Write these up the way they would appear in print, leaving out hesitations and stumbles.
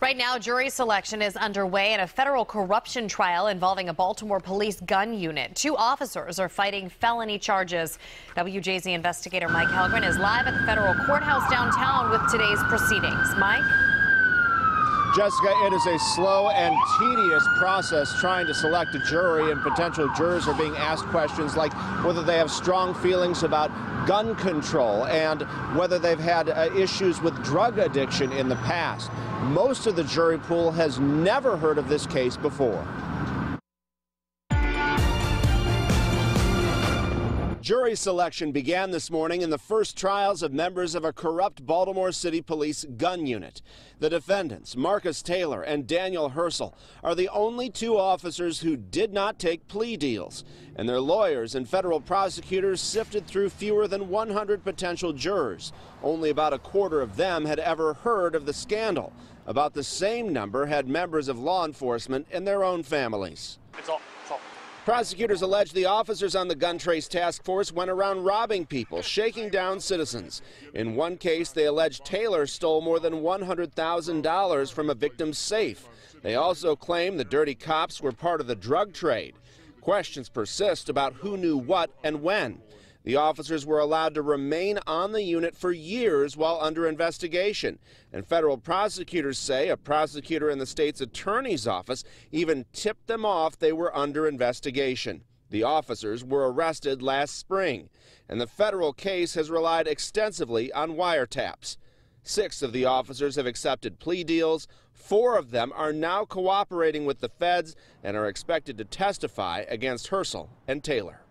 Right now, jury selection is underway in a federal corruption trial involving a Baltimore police gun unit. 2 officers are fighting felony charges. WJZ investigator Mike Halgren is live at the federal courthouse downtown with today's proceedings. Mike? Jessica, it is a slow and tedious process trying to select a jury, and potential jurors are being asked questions like whether they have strong feelings about gun control and whether they've had issues with drug addiction in the past. Most of the jury pool has never heard of this case before. Jury selection began this morning in the first trials of members of a corrupt Baltimore City Police gun unit. The defendants, Marcus Taylor and Daniel Hersl, are the only 2 officers who did not take plea deals, and their lawyers and federal prosecutors sifted through fewer than 100 potential jurors. Only about a quarter of them had ever heard of the scandal. About the same number had members of law enforcement and their own families. It's all. Prosecutors allege the officers on the gun trace task force went around robbing people, shaking down citizens. In one case, they allege Taylor stole more than $100,000 from a victim's safe. They also claim the dirty cops were part of the drug trade. Questions persist about who knew what and when. The officers were allowed to remain on the unit for years while under investigation. And federal prosecutors say a prosecutor in the state's attorney's office even tipped them off they were under investigation. The officers were arrested last spring, and the federal case has relied extensively on wiretaps. 6 of the officers have accepted plea deals. 4 of them are now cooperating with the feds and are expected to testify against Hersl and Taylor.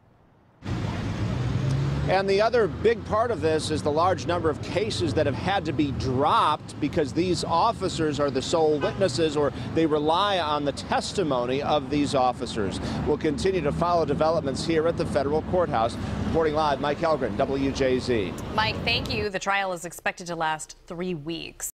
And the other big part of this is the large number of cases that have had to be dropped because these officers are the sole witnesses, or they rely on the testimony of these officers. We'll continue to follow developments here at the federal courthouse. Reporting live, Mike Halgren, WJZ. Mike, thank you. The trial is expected to last 3 weeks.